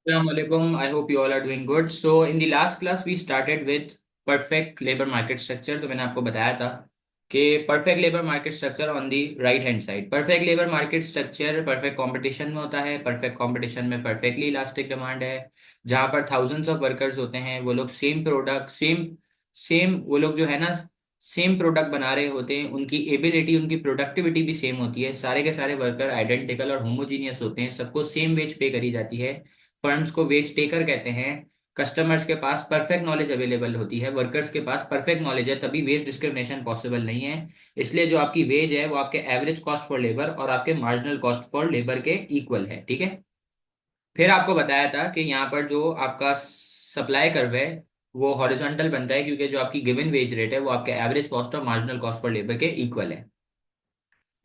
Assalamualaikum. I hope you all are doing good. So in the last class we started with perfect labor market structure. तो मैंने आपको बताया था कि perfect labor market structure on the right hand side. Perfect labor market structure perfect competition में होता है. Perfect competition में perfectly elastic demand है. जहाँ पर thousands of workers होते हैं, वो लोग सेम प्रोडक्ट सेम वो लोग जो है ना सेम प्रोडक्ट बना रहे होते हैं. उनकी एबिलिटी, उनकी प्रोडक्टिविटी भी सेम होती है. सारे के सारे वर्कर आइडेंटिकल और होमोजीनियस होते हैं. सबको सेम वेज पे करी जाती है. फर्म्स को वेज टेकर कहते हैं. कस्टमर्स के पास परफेक्ट नॉलेज अवेलेबल होती है, वर्कर्स के पास परफेक्ट नॉलेज है, तभी वेज डिस्क्रिमिनेशन पॉसिबल नहीं है. इसलिए जो आपकी वेज है वो आपके एवरेज कॉस्ट फॉर लेबर और आपके मार्जिनल कॉस्ट फॉर लेबर के इक्वल है. ठीक है. फिर आपको बताया था कि यहाँ पर जो आपका सप्लाई कर्व है वो हॉरिजॉन्टल बनता है, क्योंकि जो आपकी गिवन वेज रेट है वो आपके एवरेज कॉस्ट और मार्जिनल कॉस्ट फॉर लेबर के इक्वल है.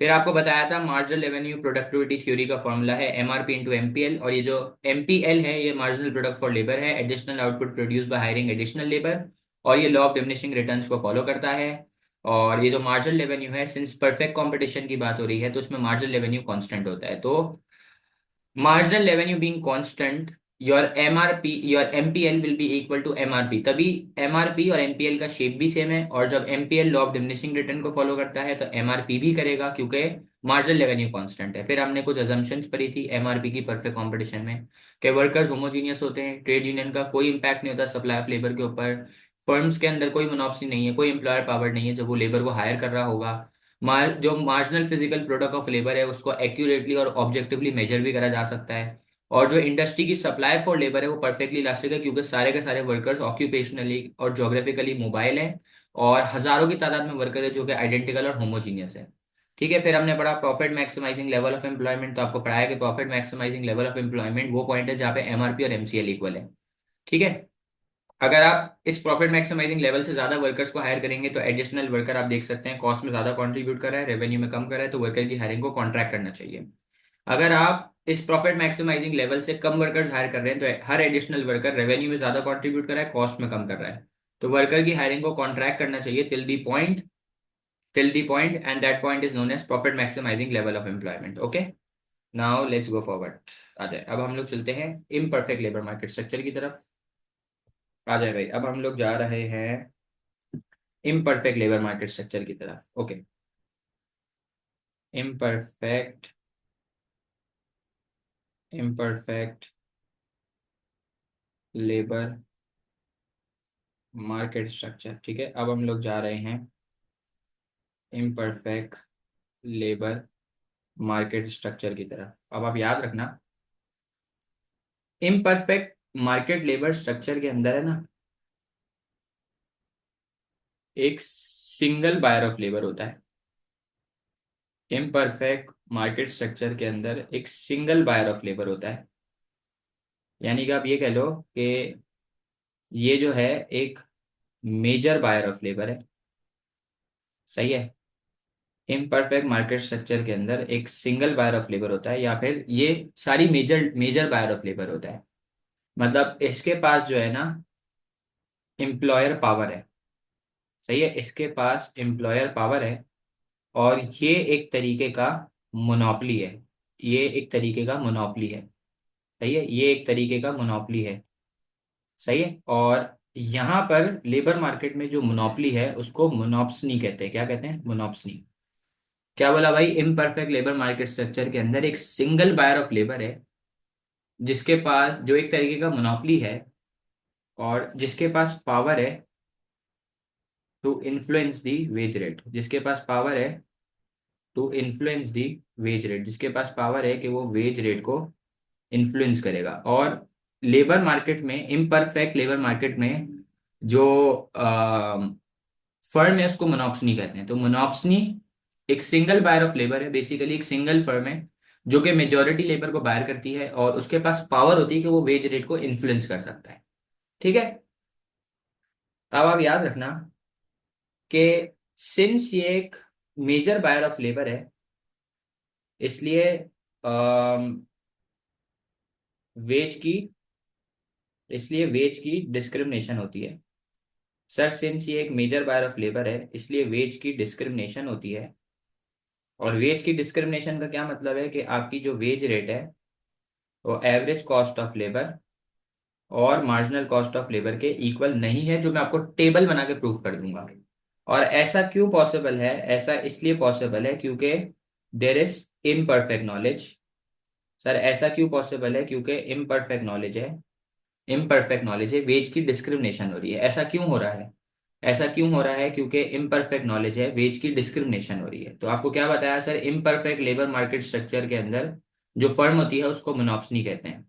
फिर आपको बताया था मार्जिनल रेवेन्यू प्रोडक्टिविटी थ्योरी का फॉर्मूला है एमआरपी इंटू एमपीएल, और ये जो एमपीएल है ये मार्जिनल प्रोडक्ट फॉर लेबर है, additional output produce by hiring additional labour. और ये लॉ ऑफ डिमिनिशिंग रिटर्न्स को फॉलो करता है. और ये जो मार्जिनल रेवेन्यू है, सिंस परफेक्ट कंपटीशन की बात हो रही है तो इसमें मार्जिनल रेवेन्यू कांस्टेंट होता है. तो marginal revenue being constant, your MRP, your MPL will be equal to MRP. तभी MRP और MPL का शेप भी सेम है, और जब MPL law of diminishing return को फॉलो करता है तो MRP भी करेगा, क्योंकि मार्जिनल रेवेन्यू कांस्टेंट है. फिर हमने कुछ अजम्पशंस पढ़ी थी MRP की परफेक्ट कंपटीशन में, कि वर्कर्स होमोजीनियस होते हैं, ट्रेड यूनियन का कोई इंपैक्ट नहीं होता सप्लाई ऑफ लेबर के ऊपर, फर्म्स के अंदर कोई मोनोपोली नहीं है, कोई एम्प्लॉयर पावर नहीं है जब वो लेबर को हायर कर रहा होगा. जो marginal physical product of labour है उसको एक्यूरेटली और ऑब्जेक्टिवली मेजर भी करा जा सकता है. और जो इंडस्ट्री की सप्लाई फॉर लेबर है वो परफेक्टली इलास्टिक है, क्योंकि सारे के सारे वर्कर्स ऑक्यूपेशनली और जोग्राफिकली मोबाइल हैं, और हजारों की तादाद में वर्कर है जो कि आइडेंटिकल और होमोजीनियस है. ठीक है. फिर हमने पढ़ा profit maximising level of employment. तो आपको पढ़ाया कि profit maximising level of employment वो पॉइंट है जहाँ पे एमआरपी और एमसीएल इक्वल है. ठीक है. अगर आप इस प्रॉफिट मैक्सिमाइजिंग लेवल से ज्यादा वर्कर्स को हायर करेंगे तो एडिशनल वर्कर आप देख सकते हैं कॉस्ट में ज्यादा कंट्रीब्यूट कर रहा है, रेवेन्यू में कम कर रहा है, तो वर्कर की हायरिंग को कॉन्ट्रैक्ट करना चाहिए. अगर आप इस प्रॉफिट मैक्सिमाइजिंग लेवल से कम वर्कर्स हायर कर रहे हैं तो हर एडिशनल वर्कर रेवेन्यू में ज्यादा कंट्रीब्यूट कर रहा है, कॉस्ट में कम कर रहा है, तो वर्कर की हायरिंग को कॉन्ट्रैक्ट करना चाहिए till the point and that point is known as profit maximising level of employment. Okay. Now let's go forward. आ जाए, अब हम लोग चलते हैं इम्परफेक्ट लेबर मार्केट स्ट्रक्चर की तरफ. आ जाए भाई, अब हम लोग जा रहे हैं इम्परफेक्ट लेबर मार्केट स्ट्रक्चर की तरफ. Okay. Imperfect imperfect labour market structure. ठीक है. अब हम लोग जा रहे हैं इम्परफेक्ट लेबर मार्केट स्ट्रक्चर की तरफ. अब आप याद रखना, इम्परफेक्ट मार्केट लेबर स्ट्रक्चर के अंदर है ना एक सिंगल बायर ऑफ लेबर होता है. इम्परफेक्ट मार्केट स्ट्रक्चर के अंदर एक सिंगल बायर ऑफ लेबर होता है. यानी कि आप ये कह लो कि ये जो है एक मेजर बायर ऑफ लेबर है. सही है. इम्परफेक्ट मार्केट स्ट्रक्चर के अंदर एक सिंगल बायर ऑफ लेबर होता है, या फिर ये सारी major major buyer of labour होता है. मतलब इसके पास जो है ना एम्प्लॉयर पावर है. सही है. इसके पास एम्प्लॉयर पावर है, और ये एक तरीके का मोनोपली है. ये एक तरीके का मोनोपली है. सही है. ये एक तरीके का मोनोपली है. सही है. और यहाँ पर लेबर मार्केट में जो मोनोपली है उसको मोनोप्सनी कहते हैं. क्या कहते हैं? मोनोप्सनी. क्या बोला भाई? इम्परफेक्ट लेबर मार्केट स्ट्रक्चर के अंदर एक सिंगल बायर ऑफ लेबर है, जिसके पास जो एक तरीके का मोनोपली है, और जिसके पास पावर है to influence the wage rate. जिसके पास पावर है to influence the wage rate. जिसके पास पावर है कि वो वेज रेट को इन्फ्लुएंस करेगा. और लेबर मार्केट में, इम्परफेक्ट लेबर मार्केट में जो फर्म है उसको मोनोप्सनी कहते हैं. तो मोनोप्सनी एक सिंगल बायर ऑफ लेबर है. बेसिकली एक सिंगल फर्म है जो कि मेजोरिटी लेबर को बायर करती है, और उसके पास पावर होती है कि वो वेज रेट को इन्फ्लुएंस कर सकता है. ठीक है. अब आप याद रखना कि सिंस ये एक मेजर बायर ऑफ लेबर है, इसलिए वेज की इसलिए वेज की डिस्क्रिमिनेशन होती है. सर, सिंस ये एक मेजर बायर ऑफ लेबर है इसलिए वेज की डिस्क्रिमिनेशन होती है. और वेज की डिस्क्रिमिनेशन का क्या मतलब है कि आपकी जो वेज रेट है वो एवरेज कॉस्ट ऑफ लेबर और मार्जिनल कॉस्ट ऑफ लेबर के इक्वल नहीं है, जो मैं आपको टेबल बना के प्रूफ कर दूंगा। और ऐसा क्यों पॉसिबल है? ऐसा इसलिए पॉसिबल है क्योंकि there is imperfect knowledge. Sir ऐसा क्यों पॉसिबल है? क्योंकि इम्परफेक्ट नॉलेज है। इम्परफेक्ट नॉलेज है, वेज की डिस्क्रिमिनेशन हो रही है। ऐसा क्यों हो रहा है? ऐसा क्यों हो रहा है? क्योंकि इम्परफेक्ट नॉलेज है, वेज की डिस्क्रिमिनेशन हो रही है। तो आपको क्या बताया sir? Imperfect labour market structure के अंदर जो फर्म होती है उसको मोनोप्सनी कहते हैं।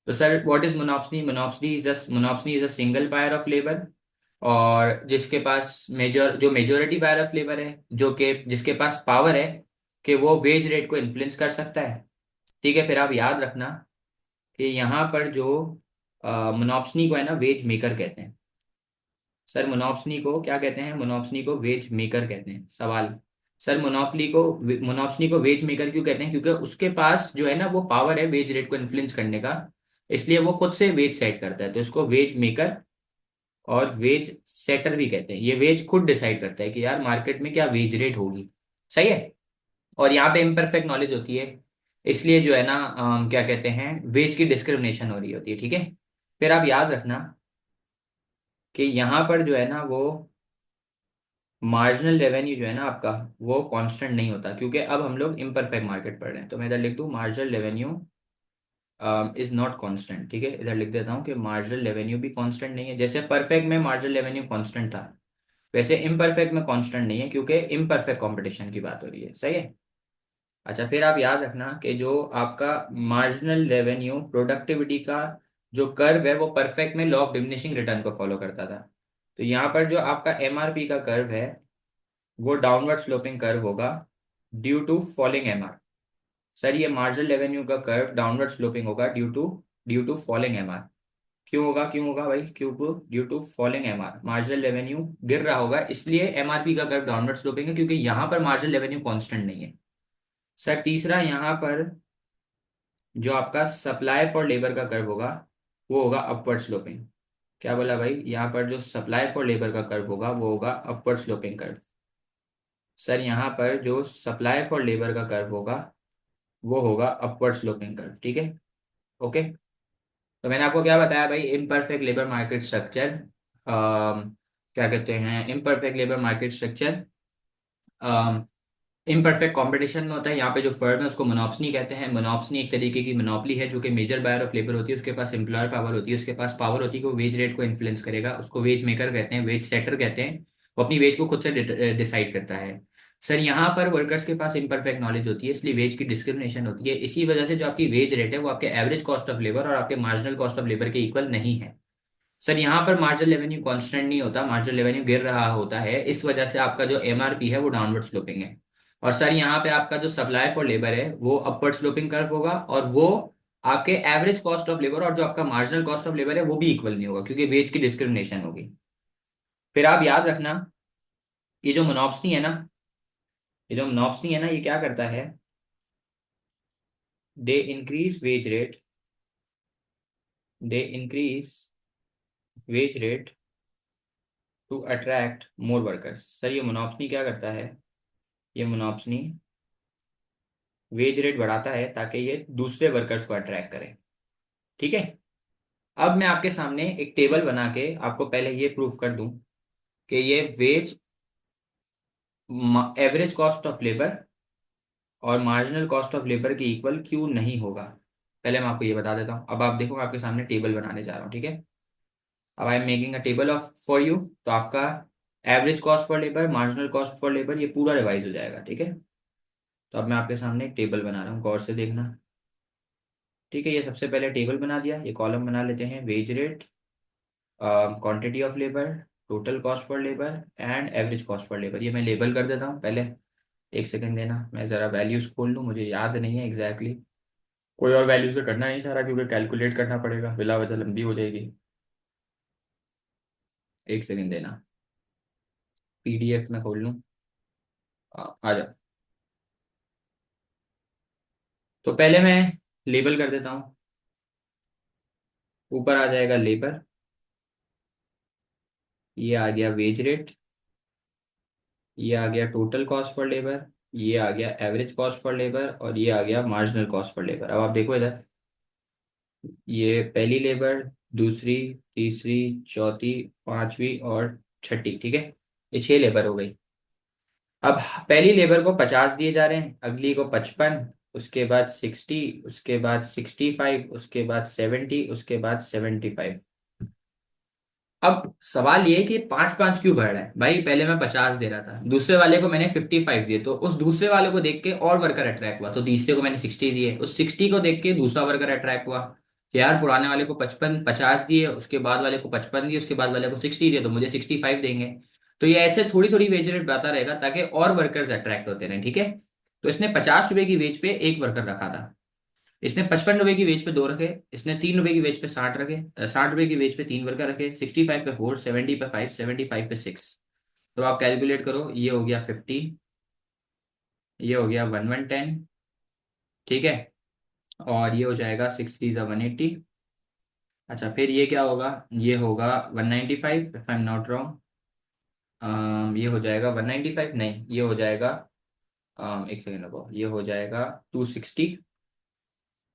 तो sir what is monopsony? Monopsony is a single buyer of labour, और जिसके पास मेजोरिटी बायर ऑफ लेबर है, जो कि जिसके पास पावर है कि वो वेज रेट को इन्फ्लुएंस कर सकता है। ठीक है, फिर आप याद रखना कि यहाँ पर जो मोनोप्सनी को है ना वेज मेकर कहते हैं। सर मोनोप्सनी को क्या कहते हैं? मोनोप्सनी को वेज मेकर कहते हैं। सवाल, सर मोनोप्सनी को वेज मेकर क्यों कहते हैं? क्योंकि उसके पास जो है ना वो पावर है वेज रेट को इन्फ्लुएंस करने का, इसलिए वो खुद से वेज सेट करता है। तो इसको वेज मेकर और वेज सेटर भी कहते हैं। ये वेज खुद डिसाइड करता है कि यार मार्केट में क्या वेज रेट होगी। सही है। और यहाँ पे इम्परफेक्ट नॉलेज होती है, इसलिए जो है ना क्या कहते हैं, वेज की डिस्क्रिमिनेशन हो रही होती है। ठीक है, फिर आप याद रखना कि यहाँ पर जो है ना वो मार्जिनल रेवेन्यू जो है ना आपका, वो कांस्टेंट नहीं होता, क्योंकि अब हम लोग इम्परफेक्ट मार्केट पढ़ रहे हैं। तो मैं इधर लिख दूँ marginal revenue is not constant. ठीक है, इधर लिख देता हूँ कि मार्जिनल रेवेन्यू भी कांस्टेंट नहीं है। जैसे परफेक्ट में मार्जिनल रेवेन्यू कांस्टेंट था, वैसे इम्परफेक्ट में कांस्टेंट नहीं है, क्योंकि इम्परफेक्ट कंपटीशन की बात हो रही है। सही है। अच्छा, फिर आप याद रखना कि जो आपका मार्जिनल रेवेन्यू प्रोडक्टिविटी का जो कर्व है वो परफेक्ट में लॉ ऑफ डिमिनिशिंग रिटर्न को फॉलो करता था। तो यहाँ पर जो आपका एमआरपी का कर्व है वो डाउनवर्ड स्लोपिंग कर्व होगा due to falling MR. Sir ये मार्जिनल रेवेन्यू का कर्व डाउनवर्ड स्लोपिंग होगा ड्यू टू फॉलिंग एमआर। क्यों होगा भाई? क्यों? Due to falling MR, marginal revenue गिर रहा होगा, इसलिए एमआरपी का कर्व डाउनवर्ड स्लोपिंग है, क्योंकि यहाँ पर मार्जिनल रेवेन्यू कांस्टेंट नहीं है। सर तीसरा, यहाँ पर जो आपका सप्लाई फॉर लेबर का कर्व होगा वो होगा अपवर्ड स्लोपिंग। क्या बोला भाई? यहाँ पर जो सप्लाई फॉर लेबर का कर्व होगा वो होगा अपवर्ड स्लोपिंग कर्व। सर यहाँ पर जो सप्लाई फॉर लेबर का कर्व होगा वो होगा अपवर्ड स्लोपिंग कर्व। ठीक है, ओके। तो मैंने आपको क्या बताया भाई? इम्परफेक्ट लेबर मार्केट स्ट्रक्चर, क्या कहते हैं, imperfect labour market structure imperfect competition में होता है। यहाँ पे जो फर्म है उसको मोनोप्सनी कहते हैं। मोनोप्सनी एक तरीके की मोनोपली है, जो कि मेजर बायर ऑफ लेबर होती है, उसके पास एम्प्लॉयर पावर होती है, उसके पास पावर होती है कि वो वेज रेट को इन्फ्लुएंस करेगा। उसको वेज मेकर कहते हैं, वेज सेटर कहते हैं। वो अपनी वेज को खुद से डिसाइड करता है। सर यहाँ पर वर्कर्स के पास इम्परफेक्ट नॉलेज होती है, इसलिए वेज की डिस्क्रिमिनेशन होती है। इसी वजह से जो आपकी वेज रेट है वो आपके एवरेज कॉस्ट ऑफ लेबर और आपके मार्जिनल कॉस्ट ऑफ लेबर के इक्वल नहीं है। सर यहाँ पर मार्जिनल रेवेन्यू कांस्टेंट नहीं होता, मार्जिनल रेवेन्यू गिर रहा होता है, इस वजह से आपका जो एमआरपी है वो डाउनवर्ड स्लोपिंग है। और सर यहाँ पे आपका जो सप्लाई फॉर लेबर है वो अपवर्ड स्लोपिंग कर्व होगा, और वो आपके एवरेज कॉस्ट ऑफ लेबर और जो आपका मार्जिनल कॉस्ट ऑफ लेबर है वो भी इक्वल नहीं होगा, क्योंकि वेज की डिस्क्रिमिनेशन होगी। फिर आप याद रखना, ये जो मोनोप्सनी है ना, ये क्या करता है? They increase wage rate, they increase wage rate to attract more workers. Sir ये मोनोप्सनी क्या करता है? ये मोनोप्सनी वेज रेट बढ़ाता है ताकि ये दूसरे वर्कर्स को अट्रैक्ट करे। ठीक है। अब मैं आपके सामने एक टेबल बना के आपको पहले ये प्रूफ कर दूं कि ये wage average cost of labour और मार्जिनल कॉस्ट ऑफ लेबर के इक्वल क्यों नहीं होगा। पहले मैं आपको ये बता देता हूँ। अब आप देखो, मैं आपके सामने टेबल बनाने जा रहा हूँ। ठीक है, अब I am making a table of for you. तो आपका average cost for labour, marginal cost for labour, ये पूरा रिवाइज हो जाएगा। ठीक है, तो अब मैं आपके सामने एक टेबल बना रहा हूँ, गौर से देखना। ठीक है, ये सबसे पहले टेबल बना दिया। ये कॉलम बना लेते हैं, wage rate, quantity of labour, total cost for labour and average cost for labour. ये मैं लेबल कर देता हूँ पहले। एक सेकंड देना, मैं ज़रा वैल्यूज़ खोल लूँ, मुझे याद नहीं है एग्जैक्टली कोई और वैल्यू से करना नहीं सारा, क्योंकि कैलकुलेट करना पड़ेगा, बिला वजह लंबी हो जाएगी। एक सेकंड देना, पीडीएफ में खोल लूँ। आ जाओ। तो पहले मैं लेबल कर देता हूँ। ऊपर आ जाएगा लेबर, ये आ गया वेज रेट, ये आ गया टोटल कॉस्ट फॉर लेबर, ये आ गया एवरेज कॉस्ट फॉर लेबर, और ये आ गया मार्जिनल कॉस्ट फॉर लेबर। अब आप देखो इधर, ये पहली लेबर, दूसरी, तीसरी, चौथी, पांचवी और छठी, ठीक है। ये 6 लेबर हो गई। अब पहली लेबर को 50 दिए जा रहे हैं, अगली को 55, उसके बाद 60, उसके बाद 65, उसके बाद 70, उसके बाद 75। अब सवाल ये है कि 5-5 क्यों बढ़ रहा है भाई? पहले मैं 50 दे रहा था, दूसरे वाले को मैंने 55 दिए, तो उस दूसरे वाले को देख के और वर्कर अट्रैक्ट हुआ, तो तीसरे को मैंने 60 दिए, उस 60 को देख के दूसरा वर्कर अट्रैक्ट हुआ कि यार पुराने वाले को 50 दिए, उसके बाद वाले को 55 दिए, उसके बाद वाले को 60 दिए, तो मुझे 65 देंगे। तो ये ऐसे थोड़ी थोड़ी वेज रेट बढ़ता रहेगा ताकि और वर्कर्स अट्रैक्ट होते रहें, ठीक है। तो इसने 50 रुपए की वेज पे एक वर्कर रखा था, इसने 55 रुपए की वेज पे दो रखे, इसने 3 रुपए की वेज पे 60 रखे, 60 रुपए की वेज पे 3 वर्कर रखे, 65 पे 4, 70 पे 5, 75 पे 6। तो आप कैलकुलेट करो, ये हो गया 50, ये हो गया 1110, ठीक है। और ये हो जाएगा 6 3 180। अच्छा फिर ये क्या होगा? ये होगा 195 if I am not wrong. ये हो जाएगा 195, नहीं ये हो जाएगा, एक सेकेंड रुको, ये हो जाएगा 260,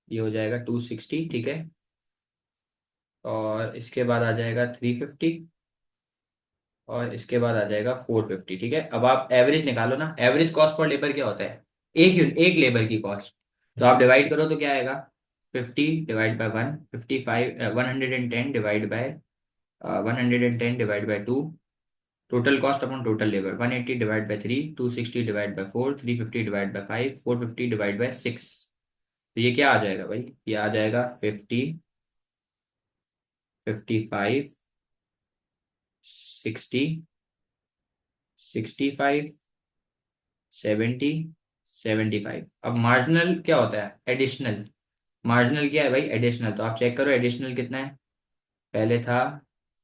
ये हो जाएगा 260, ठीक है। और इसके बाद आ जाएगा 350, और इसके बाद आ जाएगा 450, ठीक है। अब आप एवरेज निकालो ना, एवरेज कॉस्ट पर लेबर क्या होता है? एक लेबर की कॉस्ट। तो आप डिवाइड करो तो क्या आएगा? 50 divide by 1, 55, 110 divide by 110 divide by 2, total cost upon total labour 180 divide by 3, 260 divide by 4, 350 divide by 5, 450 divide by 6। तो ये क्या आ जाएगा भाई? ये आ जाएगा 50, 55, 60, 65, 70, 75। अब मार्जिनल क्या होता है? एडिशनल। मार्जिनल क्या है भाई? एडिशनल। तो आप चेक करो एडिशनल कितना है। पहले था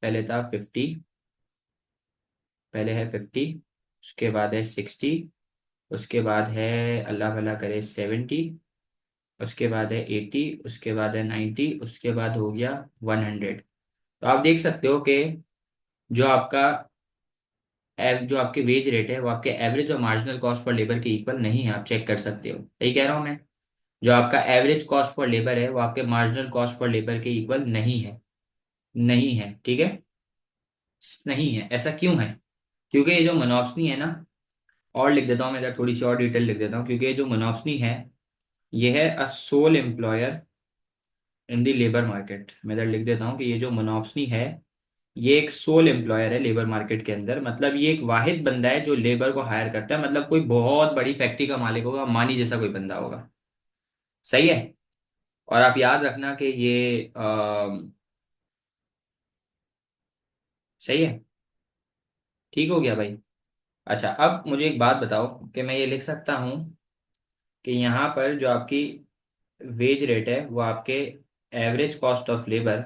पहले था 50, पहले है 50, उसके बाद है 60, उसके बाद है अल्लाह भला करे 70, उसके बाद है 80, उसके बाद है 90, उसके बाद हो गया 100। तो आप देख सकते हो कि जो आपका जो आपके वेज रेट है वो आपके एवरेज और मार्जिनल कॉस्ट फॉर लेबर के इक्वल नहीं है। आप चेक कर सकते हो, सही कह रहा हूँ मैं? जो आपका एवरेज कॉस्ट फॉर लेबर है वो आपके मार्जिनल कॉस्ट फॉर लेबर के इक्वल नहीं है। नहीं है, ठीक है। नहीं है, ऐसा क्यों है? क्योंकि ये जो मोनोप्सनी है ना, और लिख देता हूँ मैं इधर, थोड़ी सी और डिटेल लिख देता हूँ, क्योंकि ये जो मोनोप्सनी है ये है a sole employer in the labour market. मैं इधर लिख देता हूँ कि ये जो मोनोप्सनी है ये एक सोल एम्प्लॉयर है लेबर मार्केट के अंदर। मतलब ये एक वाहिद बंदा है जो लेबर को हायर करता है, मतलब कोई बहुत बड़ी फैक्ट्री का मालिक होगा, मानी जैसा कोई बंदा होगा, सही है। और आप याद रखना कि ये सही है, ठीक हो गया भाई। अच्छा अब मुझे एक बात बताओ कि मैं ये लिख सकता हूँ कि यहाँ पर जो आपकी वेज रेट है वो आपके एवरेज कॉस्ट ऑफ लेबर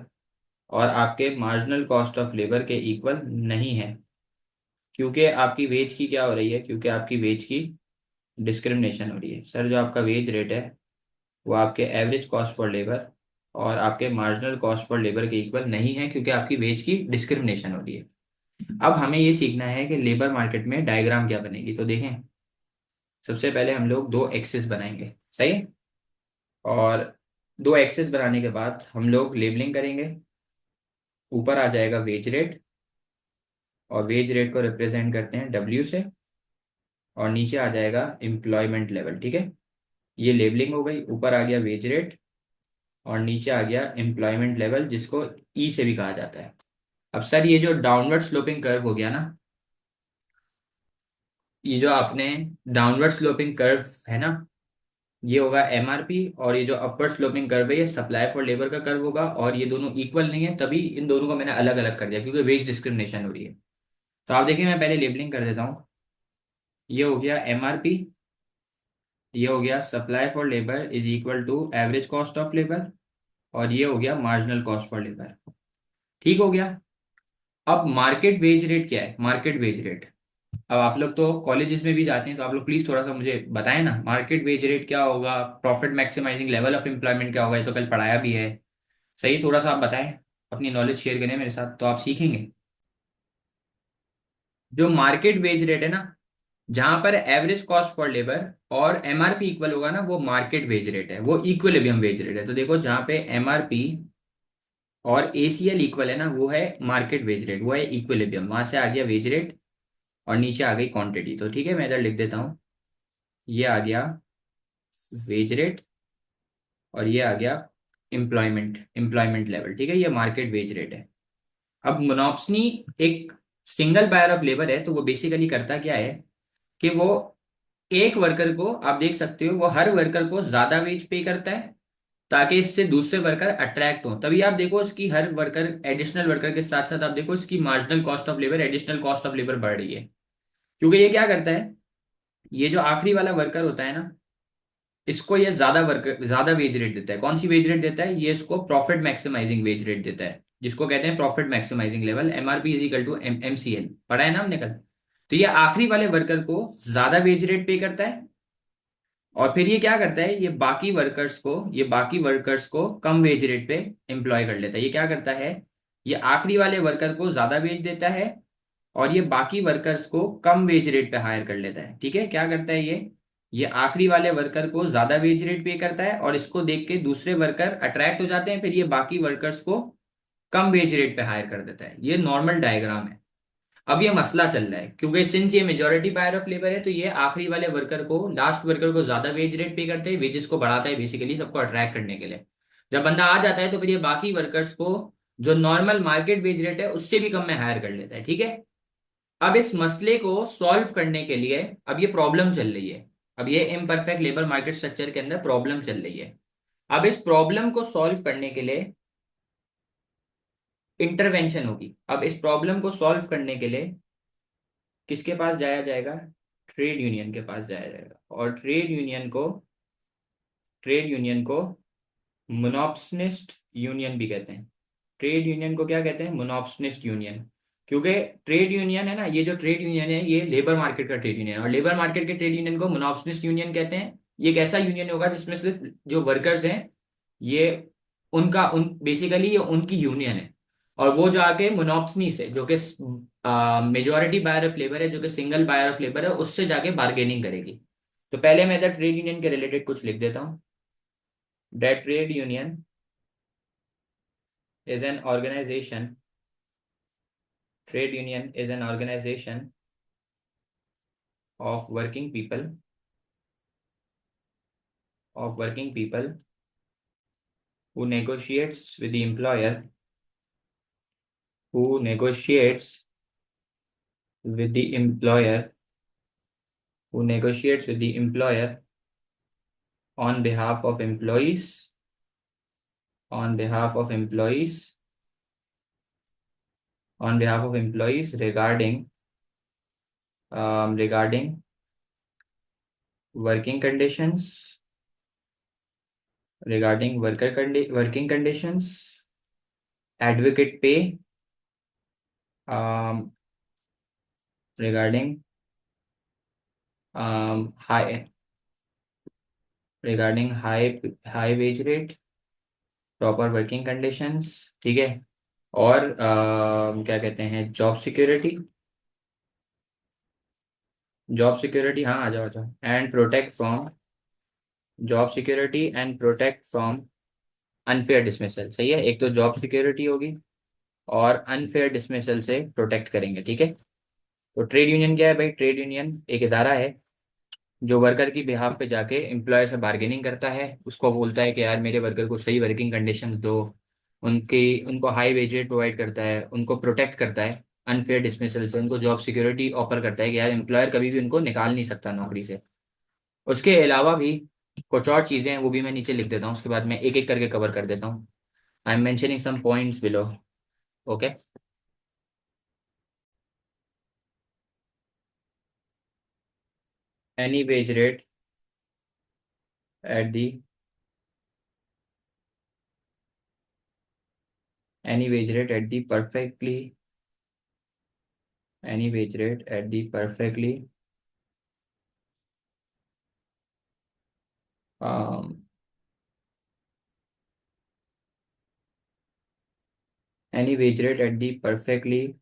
और आपके मार्जिनल कॉस्ट ऑफ लेबर के इक्वल नहीं है, क्योंकि आपकी वेज की क्या हो रही है? क्योंकि आपकी वेज की डिस्क्रिमिनेशन हो रही है। सर जो आपका वेज रेट है वो आपके एवरेज कॉस्ट फॉर लेबर और आपके मार्जिनल कॉस्ट फॉर लेबर के इक्वल नहीं है, क्योंकि आपकी वेज की डिस्क्रिमिनेशन हो रही है। अब हमें ये सीखना है कि लेबर मार्केट में डायग्राम क्या बनेगी। तो देखें, सबसे पहले हम लोग दो एक्सिस बनाएंगे, सही है। और दो एक्सिस बनाने के बाद हम लोग लेबलिंग करेंगे। ऊपर आ जाएगा वेज रेट, और वेज रेट को रिप्रेजेंट करते हैं डब्ल्यू से, और नीचे आ जाएगा एम्प्लॉयमेंट लेवल, ठीक है। ये लेबलिंग हो गई। ऊपर आ गया वेज रेट और नीचे आ गया एम्प्लॉयमेंट लेवल, जिसको ई से भी कहा जाता है। अब सर ये जो डाउनवर्ड स्लोपिंग कर्व हो गया ना, ये जो आपने डाउनवर्ड स्लोपिंग कर्व है ना, ये होगा एमआरपी, और ये जो अपवर्ड स्लोपिंग कर्व है ये सप्लाई फॉर लेबर का कर्व होगा, और ये दोनों इक्वल नहीं है, तभी इन दोनों को मैंने अलग अलग कर दिया, क्योंकि वेज डिस्क्रिमिनेशन हो रही है। तो आप देखिए, मैं पहले लेबलिंग कर देता हूँ। ये हो गया एमआरपी, ये हो गया supply for labour is equal to average cost of labour, और ये हो गया मार्जिनल कॉस्ट फॉर लेबर, ठीक हो गया। अब मार्केट वेज रेट क्या है? मार्केट वेज रेट, अब आप लोग तो कॉलेजेस में भी जाते हैं, तो आप लोग प्लीज थोड़ा सा मुझे बताएं ना, मार्केट वेज रेट क्या होगा, profit maximising level of employment क्या होगा, ये तो कल पढ़ाया भी है। सही, थोड़ा सा आप बताएं, अपनी नॉलेज शेयर करें मेरे साथ, तो आप सीखेंगे। जो मार्केट वेज रेट है ना, जहां पर एवरेज कॉस्ट फॉर लेबर और एमआरपी इक्वल होगा ना, वो मार्केट वेज रेट है, वो इक्विलिब्रियम वेज रेट है। तो देखो, जहां पे एमआरपी और ACL इक्वल है ना, वो है मार्केट वेज रेट, वो है इक्विलिब्रियम। वहां से आ गया वेज रेट और नीचे आ गई क्वांटिटी। तो ठीक है, मैं इधर लिख देता हूँ, ये आ गया वेज रेट और ये आ गया एम्प्लॉयमेंट लेवल। ठीक है, ये मार्केट वेज रेट है। अब मोनोप्सनी एक सिंगल बायर ऑफ लेबर है, तो वो बेसिकली करता क्या है कि वो एक वर्कर को, आप देख सकते हो, वो हर वर्कर को ज्यादा वेज पे करता है ताकि इससे दूसरे वर्कर अट्रैक्ट हो। तभी आप देखो इसकी हर वर्कर, एडिशनल वर्कर के साथ साथ आप देखो इसकी marginal cost of labour, additional cost of labour बढ़ रही है। क्योंकि ये क्या करता है, ये जो आखिरी वाला वर्कर होता है ना, इसको ये ज्यादा वेज रेट देता है। कौन सी वेज रेट देता है, ये इसको प्रॉफिट मैक्सिमाइजिंग वेज रेट देता है, जिसको कहते हैं profit maximising level. MRP is equal to MCL, पढ़ा है ना हमने कल। तो ये आखिरी वाले वर्कर को ज्यादा वेज रेट पे करता है, और फिर ये क्या करता है, ये बाकी वर्कर्स को कम वेज रेट पे एम्प्लॉय कर लेता है। ये क्या करता है, ये आखिरी वाले वर्कर को ज्यादा वेज देता है और ये बाकी वर्कर्स को कम वेज रेट पे हायर कर लेता है। ठीक है, क्या करता है ये आखिरी वाले वर्कर को ज्यादा वेज रेट पे करता है और इसको देख के दूसरे वर्कर अट्रैक्ट हो जाते हैं, फिर ये बाकी वर्कर्स को कम वेज रेट पे हायर कर देता है। ये नॉर्मल डायग्राम है। अब ये मसला चल रहा है क्योंकि सिंस ये मेजोरिटी बायर ऑफ लेबर है, तो ये आखिरी वाले वर्कर को, लास्ट वर्कर को ज्यादा वेज रेट पे करते हैं, वेजेस को बढ़ाता है बेसिकली सबको अट्रैक्ट करने के लिए। जब बंदा आ जाता है तो फिर ये बाकी वर्कर्स को जो नॉर्मल मार्केट वेज रेट है उससे भी कम में हायर कर लेता है। ठीक है, अब इस मसले को सॉल्व करने के लिए अब ये प्रॉब्लम चल रही है। अब ये इम्परफेक्ट लेबर मार्केट स्ट्रक्चर के अंदर प्रॉब्लम चल रही है। अब इस प्रॉब्लम को सॉल्व करने के लिए इंटरवेंशन होगी। अब इस प्रॉब्लम को सॉल्व करने के लिए किसके पास जाया जाएगा, ट्रेड यूनियन के पास जाया जाएगा। और ट्रेड यूनियन को मोनोप्सनिस्ट यूनियन भी कहते हैं। ट्रेड यूनियन को क्या कहते हैं, मोनोप्सनिस्ट यूनियन। क्योंकि ट्रेड यूनियन है ना, ये जो ट्रेड यूनियन है ये लेबर मार्केट का ट्रेड यूनियन है, और लेबर मार्केट के ट्रेड यूनियन को मोनोप्सनिस्ट यूनियन कहते हैं। ये एक ऐसा यूनियन होगा जिसमें सिर्फ जो वर्कर्स हैं, ये उनका उन बेसिकली ये उनकी यूनियन है, और वो जाके मोनोप्सनी से, जो कि मेजोरिटी बायर ऑफ लेबर है, जो कि सिंगल बायर ऑफ लेबर है, उससे जाके बार्गेनिंग करेगी। तो पहले मैं इधर ट्रेड यूनियन के रिलेटेड कुछ लिख देता हूँ। That trade union is an organization trade union is an organization of working people who negotiates with the employer who negotiates with the employer who negotiates with the employer on behalf of employees on behalf of employees on behalf of employees regarding working conditions working conditions, advocate pay, um, regarding high regarding high wage rate, proper working conditions. ठीक है, और क्या कहते हैं, job security, हाँ आ जाओ आ जाओ, and protect from job security and protect from unfair dismissal. सही है, एक तो जॉब सिक्योरिटी होगी और अनफेयर डिसमिसल से प्रोटेक्ट करेंगे। ठीक है, तो ट्रेड यूनियन क्या है भाई, ट्रेड यूनियन एक इदारा है जो वर्कर की बिहाफ पे जाके एम्प्लॉयर से बार्गेनिंग करता है, उसको बोलता है कि यार मेरे वर्कर को सही वर्किंग कंडीशंस दो, उनको हाई वेज रेट प्रोवाइड करता है, उनको प्रोटेक्ट करता है अनफेयर डिसमिसल से, उनको जॉब सिक्योरिटी ऑफर करता है कि यार एम्प्लॉयर कभी भी उनको निकाल नहीं सकता नौकरी से। उसके अलावा भी कुछ और चीज़ें हैं, वो भी मैं नीचे लिख देता हूँ, उसके बाद मैं एक एक करके कवर कर देता हूँ। I am mentioning some points below. Okay, any wage rate at the any wage rate at the perfectly any wage rate at the perfectly um, any wage rate at the perfectly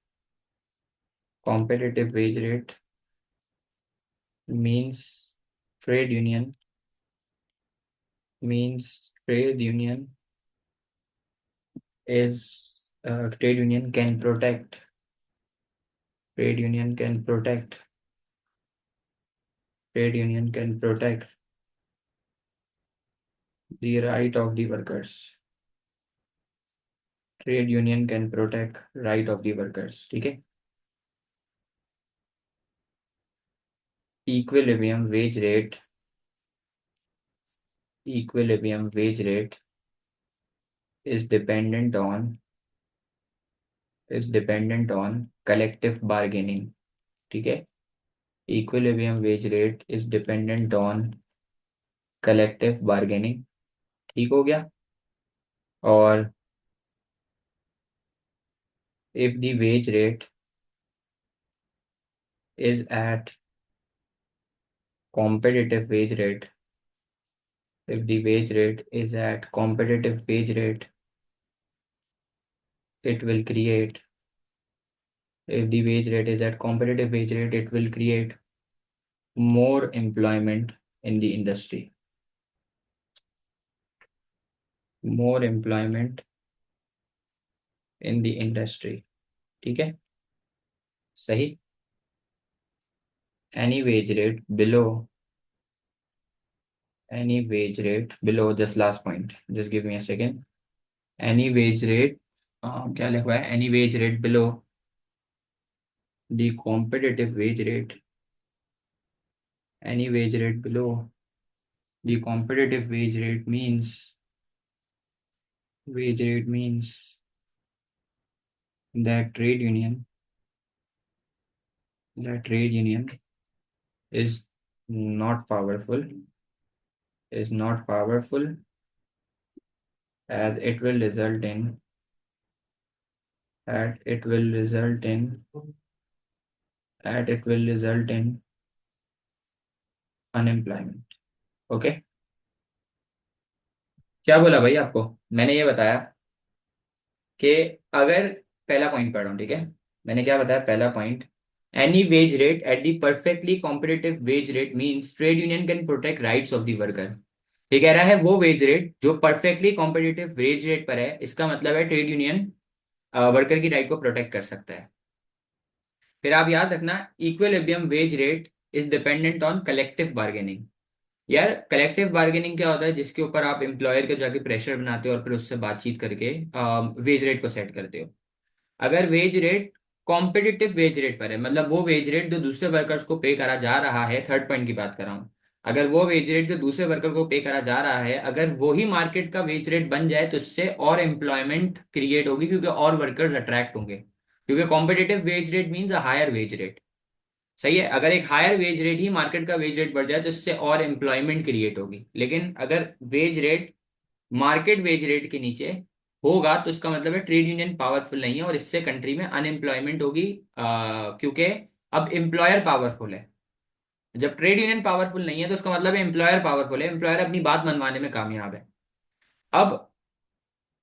competitive wage rate means trade union means trade union is trade union can protect trade union can protect trade union can protect the right of the workers. Trade union can protect right of the workers, ठीक है। Equilibrium wage rate equilibrium wage rate is dependent on collective bargaining, ठीक है। Equilibrium wage rate is dependent on collective bargaining, ठीक हो गया। और if the wage rate is at competitive wage rate if the wage rate is at competitive wage rate, it will create if the wage rate is at competitive wage rate, it will create more employment in the industry, more employment in the industry, ठीक है। सही। any wage rate below just last point, just give me a second। any wage rate क्या लिखा है, any wage rate below the competitive wage rate, any wage rate below the competitive wage rate means that trade union is not powerful as it will result in unemployment। Okay. क्या बोला भाई आपको, मैंने ये बताया कि अगर पहला पॉइंट पढ़ रहा हूँ, ठीक है। मैंने क्या बताया, पहला point, any wage rate at the perfectly competitive wage rate means trade union can protect rights of the worker. ये कह रहा है वो वेज रेट जो परफेक्टली कॉम्पिटिटिव वेज रेट पर है, इसका मतलब है ट्रेड यूनियन वर्कर की राइट को प्रोटेक्ट कर सकता है। फिर आप याद रखना, equilibrium wage rate is dependent on collective bargaining. यार कलेक्टिव बार्गेनिंग क्या होता है, जिसके ऊपर आप एम्प्लॉयर के जाके प्रेशर बनाते हो और फिर उससे बातचीत करके वेज रेट को सेट करते हो। अगर wage rate competitive wage rate पर है, मतलब वो वेज रेट जो दूसरे वर्कर्स को पे करा जा रहा है, थर्ड पॉइंट की बात कर रहा हूं, अगर वो वेज रेट जो दूसरे वर्कर को पे करा जा रहा है, अगर वो ही मार्केट का वेज रेट बन जाए, तो इससे और एम्प्लॉयमेंट क्रिएट होगी, क्योंकि और वर्कर्स अट्रैक्ट होंगे, क्योंकि competitive wage rate means a higher wage rate. सही है। अगर एक हायर वेज रेट ही मार्केट का वेज रेट बढ़ जाए, तो इससे और एम्प्लॉयमेंट क्रिएट होगी। लेकिन अगर wage rate market wage rate के नीचे होगा, तो इसका मतलब है ट्रेड यूनियन पावरफुल नहीं है और इससे कंट्री में अनएम्प्लॉयमेंट होगी, क्योंकि अब एम्प्लॉयर पावरफुल है। जब ट्रेड यूनियन पावरफुल नहीं है, तो उसका मतलब है एम्प्लॉयर पावरफुल है, एम्प्लॉयर अपनी बात मनवाने में कामयाब है। अब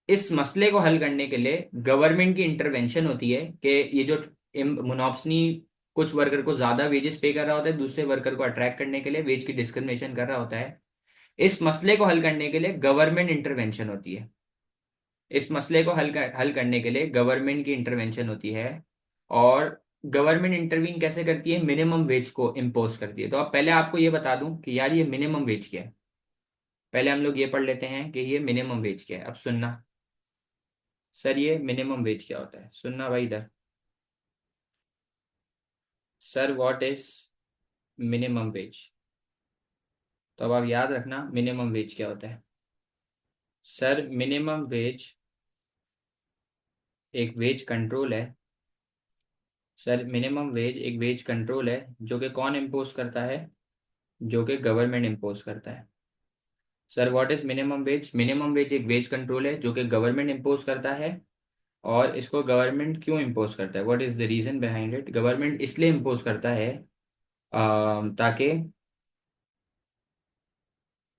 इस मसले को हल करने के लिए गवर्नमेंट की इंटरवेंशन होती है कि ये जो मुनाफ्सनी कुछ वर्कर को ज्यादा वेजेस पे कर रहा होता है, दूसरे वर्कर को अट्रैक्ट करने के लिए वेज की डिस्क्रिमिनेशन कर रहा होता है, इस मसले को हल करने के लिए गवर्नमेंट इंटरवेंशन होती है। इस मसले को हल करने के लिए गवर्नमेंट की इंटरवेंशन होती है। और गवर्नमेंट इंटरवीन कैसे करती है, मिनिमम वेज को इम्पोज करती है। तो अब पहले आपको ये बता दूं कि यार ये मिनिमम वेज क्या है। पहले हम लोग ये पढ़ लेते हैं कि ये मिनिमम वेज क्या है। अब सुनना सर, ये मिनिमम वेज क्या होता है, सुनना भाई इधर। Sir what is minimum wage. तो अब आप याद रखना मिनिमम वेज क्या होता है। सर मिनिमम वेज एक वेज कंट्रोल है। सर मिनिमम वेज एक वेज कंट्रोल है, जो कि कौन इम्पोज करता है, जो कि गवर्नमेंट इम्पोज करता है। Sir what is minimum wage, minimum wage एक वेज कंट्रोल है जो कि गवर्नमेंट इम्पोज करता है। और इसको गवर्नमेंट क्यों इम्पोज करता है, what is the reason behind it, government इसलिए इम्पोज करता है ताकि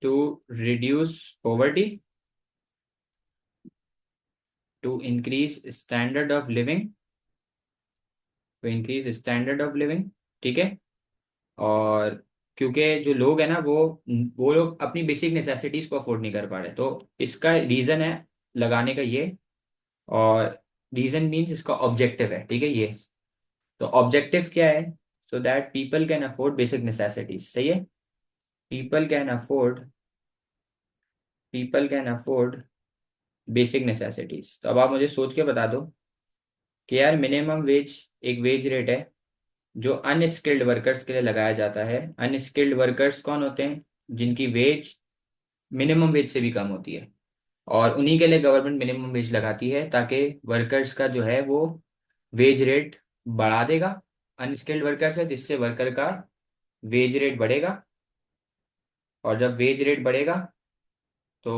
to reduce poverty, to increase standard of living, ठीक है। और क्योंकि जो लोग हैं ना, वो लोग अपनी बेसिक नेसेसिटीज को अफोर्ड नहीं कर पा रहे, तो इसका रीजन है लगाने का ये और रीजन मीन्स इसका ऑब्जेक्टिव है, ठीक है ये। तो ऑब्जेक्टिव क्या है? So that people can afford basic necessities, सही है। People can afford people can afford basic necessities. तो अब आप मुझे सोच के बता दो कि यार मिनिमम वेज एक वेज रेट है जो अनस्किल्ड वर्कर्स के लिए लगाया जाता है। अनस्किल्ड वर्कर्स कौन होते हैं? जिनकी वेज मिनिमम वेज से भी कम होती है, और उन्हीं के लिए गवर्नमेंट मिनिमम वेज लगाती है ताकि वर्कर्स का जो है वो वेज रेट बढ़ा देगा। अनस्किल्ड वर्कर्स है जिससे वर्कर का वेज रेट बढ़ेगा, और जब वेज रेट बढ़ेगा तो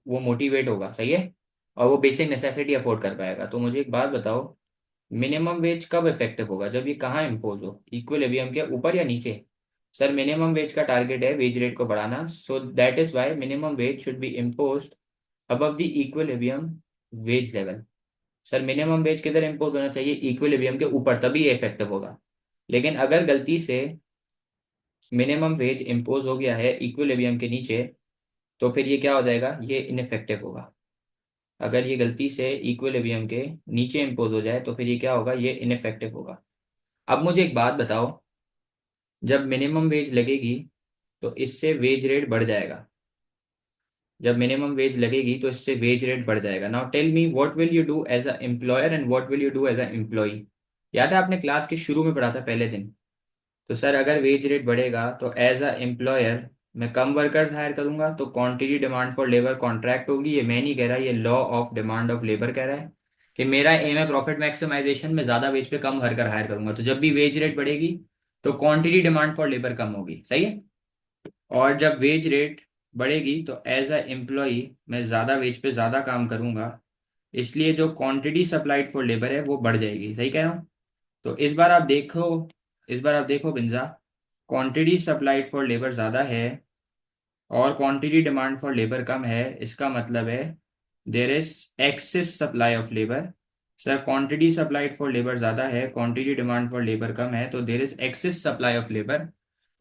वो मोटिवेट होगा, सही है, और वो बेसिक नेसेसिटी अफोर्ड कर पाएगा। तो मुझे एक बात बताओ, मिनिमम वेज कब इफेक्टिव होगा? जब ये कहाँ इम्पोज हो, इक्विलिब्रियम के ऊपर या नीचे? सर मिनिमम वेज का टारगेट है वेज रेट को बढ़ाना, so that is why minimum wage should be imposed above the equilibrium wage level. Sir minimum wage किधर इम्पोज होना चाहिए? इक्विलिब्रियम के ऊपर, तभी ये इफेक्टिव होगा। लेकिन अगर गलती से मिनिमम वेज इम्पोज हो गया है इक्विलिब्रियम के नीचे, तो फिर ये क्या हो जाएगा? ये इनफेक्टिव होगा। अगर ये गलती से इक्विलिब्रियम के नीचे इम्पोज हो जाए तो फिर ये क्या होगा? ये इनफेक्टिव होगा। अब मुझे एक बात बताओ, जब मिनिमम वेज लगेगी तो इससे वेज रेट बढ़ जाएगा। जब मिनिमम वेज लगेगी तो इससे वेज रेट बढ़ जाएगा। Now tell me what will you do as a employer and what will you do as a employee? याद है आपने क्लास के शुरू में पढ़ा था पहले दिन? तो सर अगर वेज रेट बढ़ेगा तो एज अ एम्प्लॉयर मैं कम वर्कर्स हायर करूंगा, तो quantity demand for labour contract होगी। ये मैं नहीं कह रहा, ये law of demand of labour कह रहा है कि मेरा एम है प्रॉफिट मैक्सिमाइजेशन में, ज्यादा वेज पे कम वर्कर हायर करूंगा। तो जब भी वेज रेट बढ़ेगी तो क्वांटिटी डिमांड फॉर लेबर कम होगी, सही है। और जब वेज रेट बढ़ेगी तो एज अ एम्प्लॉय मैं ज़्यादा वेज पे ज़्यादा काम करूंगा, इसलिए जो क्वांटिटी सप्लाइड फॉर लेबर है वो बढ़ जाएगी, सही कह रहा हूँ। तो इस बार आप देखो बिंजा, क्वांटिटी सप्लाइड फॉर लेबर ज़्यादा है और क्वांटिटी डिमांड फॉर लेबर कम है। इसका मतलब है there is excess supply of labour. Sir quantity supplied for labour ज़्यादा है, क्वांटिटी डिमांड फॉर लेबर कम है, तो there is excess supply of labour.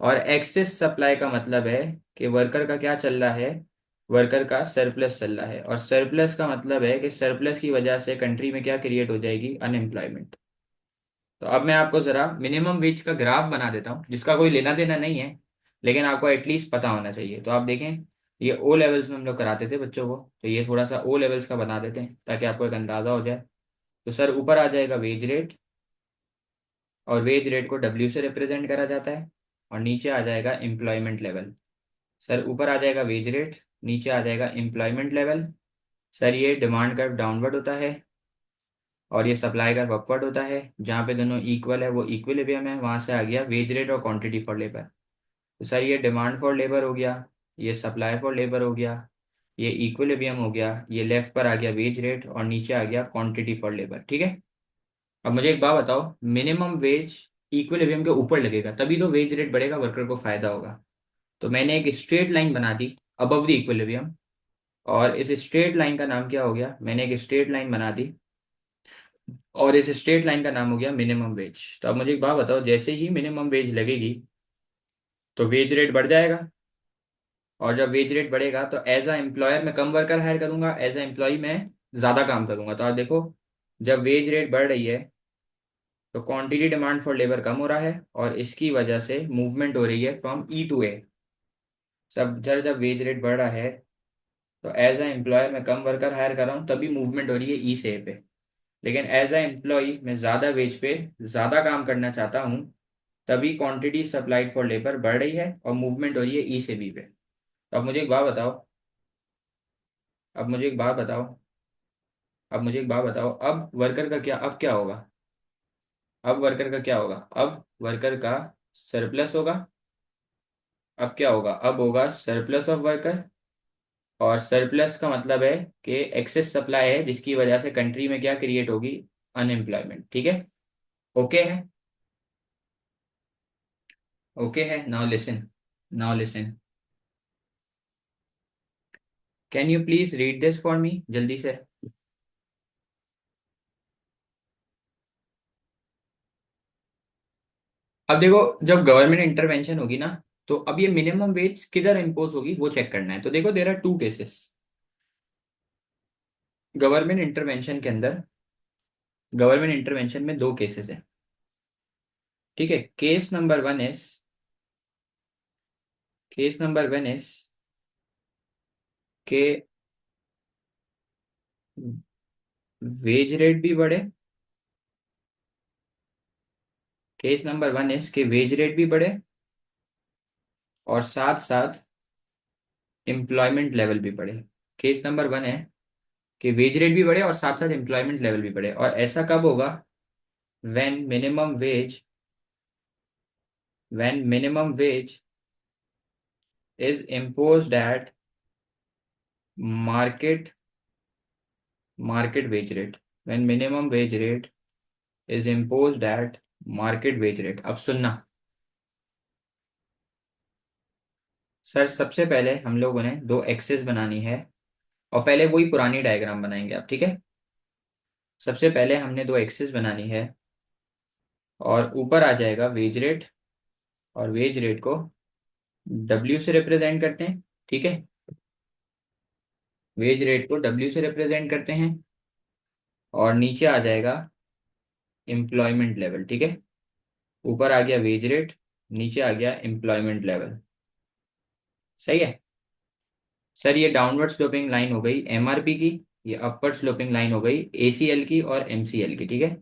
और एक्सेस सप्लाई का मतलब है कि वर्कर का क्या चल रहा है? वर्कर का सरप्लस चल रहा है, और सरप्लस का मतलब है कि सरप्लस की वजह से कंट्री में क्या क्रिएट हो जाएगी? अनएम्प्लॉयमेंट। तो अब मैं आपको ज़रा मिनिमम वेज का ग्राफ बना देता हूँ जिसका कोई लेना देना नहीं है, लेकिन आपको एटलीस्ट पता होना चाहिए। तो आप देखें, ये ओ लेवल्स में हम लोग कराते थे बच्चों को, तो ये थोड़ा सा ओ लेवल्स का बना देते हैं ताकि आपको एक अंदाज़ा हो जाए। तो सर ऊपर आ जाएगा वेज रेट, और वेज रेट को डब्ल्यू से रिप्रेजेंट करा जाता है, और नीचे आ जाएगा एम्प्लॉयमेंट लेवल। सर ऊपर आ जाएगा वेज रेट, नीचे आ जाएगा एम्प्लॉयमेंट लेवल। सर ये डिमांड कर्व डाउनवर्ड होता है और ये सप्लाई कर्व अपवर्ड होता है। जहाँ पे दोनों इक्वल है वो इक्विलिब्रियम है, वहां से आ गया वेज रेट और क्वांटिटी फॉर लेबर। तो सर ये डिमांड फॉर लेबर हो गया, ये सप्लाई फॉर लेबर हो गया, ये इक्विलिब्रियम हो गया, ये लेफ्ट पर आ गया वेज रेट और नीचे आ गया क्वांटिटी फॉर लेबर, ठीक है। अब मुझे एक बात बताओ, मिनिमम वेज इक्विलिब्रियम के ऊपर लगेगा तभी तो वेज रेट बढ़ेगा, वर्कर को फायदा होगा। तो मैंने एक स्ट्रेट लाइन बना दी अबव द इक्विलिब्रियम, और इस स्ट्रेट लाइन का नाम क्या हो गया? मैंने एक स्ट्रेट लाइन बना दी और इस स्ट्रेट लाइन का नाम हो गया मिनिमम वेज। तो अब मुझे एक बात बताओ, जैसे ही मिनिमम वेज लगेगी तो वेज रेट बढ़ जाएगा, और जब वेज रेट बढ़ेगा तो एज अ एम्प्लॉयर मैं कम वर्कर हायर करूंगा, एज अ एम्प्लॉय मैं ज़्यादा काम करूंगा। तो आप देखो, जब वेज रेट बढ़ रही है तो क्वांटिटी डिमांड फॉर लेबर कम हो रहा है, और इसकी वजह से मूवमेंट हो रही है फ्रॉम ई टू ए। सब जब जब वेज रेट बढ़ रहा है तो एज अ एम्प्लॉयर मैं कम वर्कर हायर कर रहा हूँ, तभी मूवमेंट हो रही है ई से ए पे। लेकिन एज अ एम्प्लॉय मैं ज़्यादा वेज पे ज़्यादा काम करना चाहता हूँ, तभी क्वांटिटी सप्लाइड फॉर लेबर बढ़ रही है और मूवमेंट हो रही है ई से बी पे। तो अब मुझे एक बात बताओ, अब वर्कर का क्या, अब क्या होगा? अब वर्कर का क्या होगा? अब वर्कर का सरप्लस होगा। अब क्या होगा? अब होगा सरप्लस ऑफ वर्कर, और सरप्लस का मतलब है कि एक्सेस सप्लाई है जिसकी वजह से कंट्री में क्या क्रिएट होगी? अनएम्प्लॉयमेंट, ठीक है। ओके है? ओके है? Now listen, now listen, can you please read this for me जल्दी से? अब देखो, जब गवर्नमेंट इंटरवेंशन होगी ना, तो अब ये मिनिमम वेज किधर इम्पोज होगी वो चेक करना है। तो देखो, there are two cases. Government intervention के अंदर, गवर्नमेंट इंटरवेंशन में दो केसेस हैं। ठीक है, केस नंबर वन इज के वेज रेट भी बढ़े। केस नंबर वन इज के वेज रेट भी बढ़े और साथ साथ एम्प्लॉयमेंट लेवल भी बढ़े। केस नंबर वन है कि वेज रेट भी बढ़े और साथ साथ एम्प्लॉयमेंट लेवल भी बढ़े, और ऐसा कब होगा? When minimum wage when minimum wage is imposed eight market market wage rate. When minimum wage rate is imposed eight market wage rate. अब सुनना सर, सबसे पहले हम लोगों ने दो एक्सेस बनानी है, और पहले वही पुरानी डायग्राम बनाएंगे आप, ठीक है। सबसे पहले हमने दो एक्सेस बनानी है, और ऊपर आ जाएगा वेज रेट, और वेज रेट को डब्ल्यू से रिप्रेजेंट करते हैं, ठीक है। वेज रेट को डब्ल्यू से रिप्रेजेंट करते हैं, और नीचे आ जाएगा एम्प्लॉयमेंट लेवल, ठीक है। ऊपर आ गया वेज रेट, नीचे आ गया एम्प्लॉयमेंट लेवल। सही है सर। ये डाउनवर्ड स्लोपिंग लाइन हो गई एमआरपी की, ये अपवर्ड स्लोपिंग लाइन हो गई एसीएल की और एमसीएल की, ठीक है।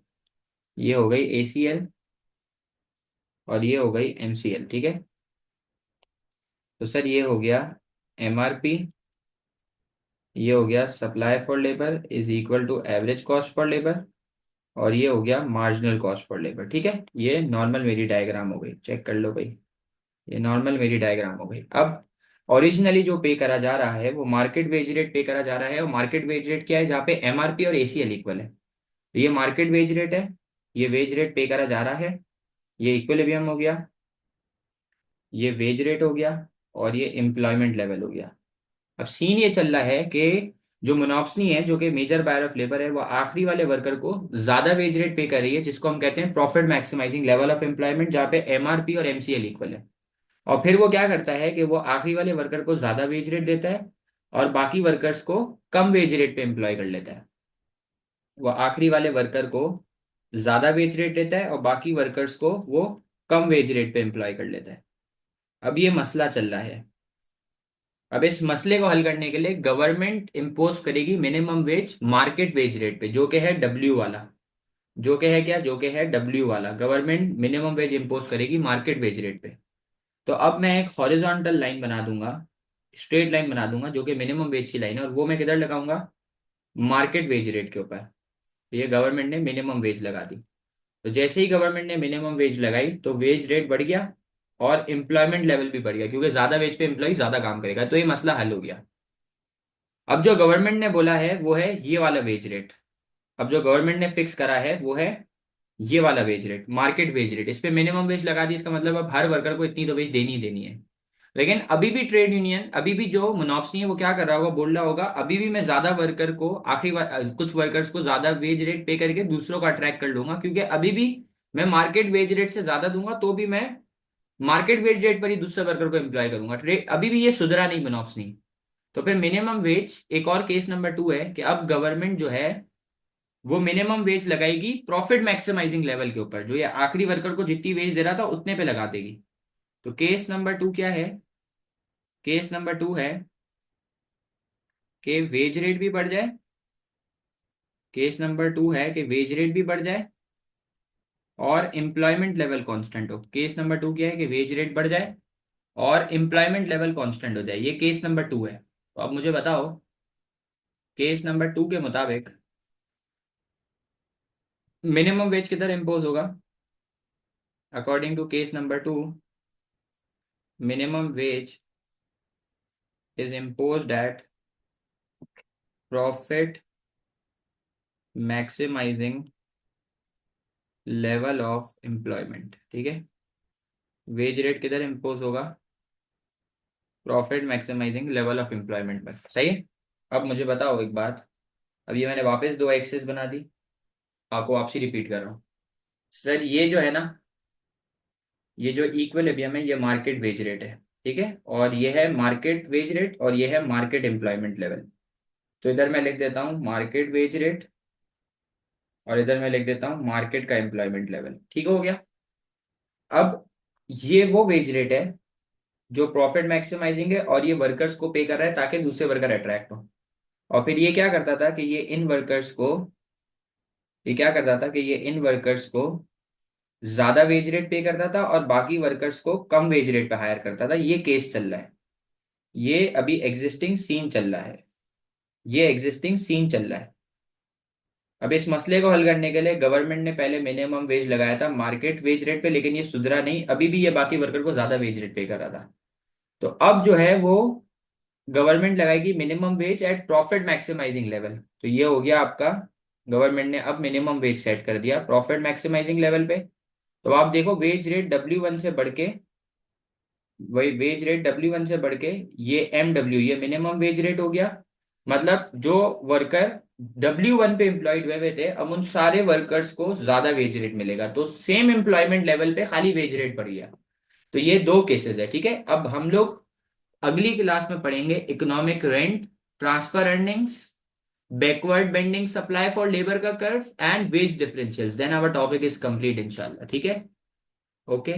ये हो गई एसीएल और ये हो गई एमसीएल, ठीक है। तो सर ये हो गया एमआरपी, ये हो गया supply for labour is equal to average cost for labour, और ये हो गया मार्जिनल कॉस्ट फॉर लेबर, ठीक है। ये नॉर्मल मेरी डायग्राम हो गई, चेक कर लो भाई। ये नॉर्मल मेरी डायग्राम हो गई। अब ओरिजिनली जो पे करा जा रहा है वो मार्केट वेज रेट पे करा जा रहा है, और मार्केट वेज रेट क्या है? जहाँ पे एमआरपी और एसीएल इक्वल है। तो ये मार्केट वेज रेट है, ये वेज रेट पे करा जा रहा है, ये इक्विलिब्रियम हो गया, ये वेज रेट हो गया, और ये एम्प्लॉयमेंट लेवल हो गया। अब सीन ये चल रहा है कि जो मोनोप्सनी है, जो कि मेजर बायर ऑफ लेबर है, वो आखिरी वाले वर्कर को ज्यादा वेज रेट पे कर रही है, जिसको हम कहते हैं profit maximising level of employment, जहाँ पे एमआरपी और एमसीएल इक्वल है। और फिर वो क्या करता है कि वो आखिरी वाले वर्कर को ज्यादा वेज रेट देता है, और बाकी वर्कर्स को कम वेज रेट पे एम्प्लॉय कर लेता है। वो आखिरी वाले वर्कर को ज्यादा वेज रेट देता है और बाकी वर्कर्स को वो कम वेज रेट पे एम्प्लॉय कर लेता है। अब ये मसला चल रहा है। अब इस मसले को हल करने के लिए गवर्नमेंट इम्पोज करेगी minimum wage market wage rate पे, जो कि है डब्ल्यू वाला। जो कि है क्या? जो कि है डब्ल्यू वाला। गवर्नमेंट मिनिमम वेज इम्पोज करेगी मार्केट वेज रेट पे। तो अब मैं एक हॉरिजॉन्टल लाइन बना दूंगा, स्ट्रेट लाइन बना दूंगा, जो कि मिनिमम वेज की लाइन है, और वो मैं किधर लगाऊंगा? मार्केट वेज रेट के ऊपर। तो ये गवर्नमेंट ने मिनिमम वेज लगा दी। तो जैसे ही गवर्नमेंट ने मिनिमम वेज लगाई तो वेज रेट बढ़ गया और एम्प्लॉयमेंट लेवल भी बढ़ गया, क्योंकि ज्यादा वेज पे एम्प्लॉय ज्यादा काम करेगा। तो ये मसला हल हो गया। अब जो गवर्नमेंट ने बोला है वो है ये वाला वेज रेट। अब जो गवर्नमेंट ने फिक्स करा है वो है ये वाला wage rate, market wage rate. इस पे मिनिमम वेज लगा दी, इसका मतलब अब हर वर्कर को इतनी तो वेज देनी ही देनी है। लेकिन अभी भी ट्रेड यूनियन, अभी भी जो मोनोप्सनी है, वो क्या कर रहा होगा? बोल रहा होगा अभी भी मैं ज्यादा वर्कर को कुछ वर्कर्स को ज्यादा वेज रेट पे करके दूसरों को अट्रैक्ट कर लूंगा, क्योंकि अभी भी मैं मार्केट वेज रेट से ज्यादा दूंगा तो भी मैं मार्केट वेज रेट पर ही दूसरे वर्कर को एम्प्लॉय करूंगा। ट्रेड अभी भी ये सुधरा नहीं मोनोप्सनी। तो फिर मिनिमम वेज, एक और केस नंबर टू है कि अब गवर्नमेंट जो है वो मिनिमम वेज लगाएगी प्रॉफिट मैक्सिमाइजिंग लेवल के ऊपर, जो ये आखिरी वर्कर को जितनी वेज दे रहा था उतने पे लगा देगी। तो केस नंबर टू क्या है? केस नंबर टू है कि वेज रेट भी बढ़ जाए। केस नंबर टू है कि वेज रेट भी बढ़ जाए और एम्प्लॉयमेंट लेवल कांस्टेंट हो। केस नंबर टू क्या है? कि वेज रेट बढ़ जाए और एम्प्लॉयमेंट लेवल कांस्टेंट हो जाए। ये केस नंबर टू है। तो अब मुझे बताओ, केस नंबर टू के मुताबिक मिनिमम वेज किधर इम्पोज होगा? According to case number two, minimum wage is imposed at profit maximising level of employment, ठीक है। वेज रेट किधर इम्पोज होगा? Profit maximising level of employment पर। सही है। अब मुझे बताओ एक बात। अब ये मैंने वापस दो एक्सेस बना दी, आपको वापसी रिपीट कर रहा हूँ। सर ये जो है ना, ये जो इक्विलिब्रियम है, ये मार्केट वेज रेट है, ठीक है। और ये है मार्केट वेज रेट और ये है मार्केट एम्प्लॉयमेंट लेवल। तो इधर मैं लिख देता हूँ मार्केट वेज रेट, और इधर मैं लिख देता हूँ मार्केट का एम्प्लॉयमेंट लेवल। ठीक हो गया। अब ये वो वेज रेट है जो प्रॉफिट मैक्सिमाइजिंग है, और ये वर्कर्स को पे कर रहा है ताकि दूसरे वर्कर अट्रैक्ट हो। और फिर ये क्या करता था कि ये क्या करता था कि ये इन वर्कर्स को ज्यादा वेज रेट पे करता था और बाकी वर्कर्स को कम वेज रेट पे हायर करता था। ये केस चल रहा है, ये अभी एग्जिस्टिंग सीन चल रहा है, ये एग्जिस्टिंग सीन चल रहा है। अब इस मसले को हल करने के लिए गवर्नमेंट ने पहले मिनिमम वेज लगाया था मार्केट वेज रेट पे, लेकिन ये सुधरा नहीं, अभी भी ये बाकी वर्कर को ज्यादा वेज रेट पे कर रहा था। तो अब जो है वो गवर्नमेंट लगाएगी minimum wage at profit maximising level. तो ये हो गया आपका, गवर्नमेंट ने अब मिनिमम वेज सेट कर दिया प्रॉफिट मैक्सिमाइजिंग लेवल पे। तो आप देखो वेज रेट W1 से बढ़ के, वही वेज रेट W1 से बढ़ के ये MW, ये मिनिमम वेज रेट हो गया। मतलब जो वर्कर W1 पे एम्प्लॉयड हुए थे, अब उन सारे वर्कर्स को ज्यादा वेज रेट मिलेगा, तो सेम एम्प्लॉयमेंट लेवल पे खाली वेज रेट बढ़ गया। तो ये दो केसेस है। ठीक है, अब हम लोग अगली क्लास में पढ़ेंगे economic rent, transfer earnings, backward bending supply for labour का curve, and wage differentials. Then our topic is complete इंशाल्लाह। ठीक है, ओके।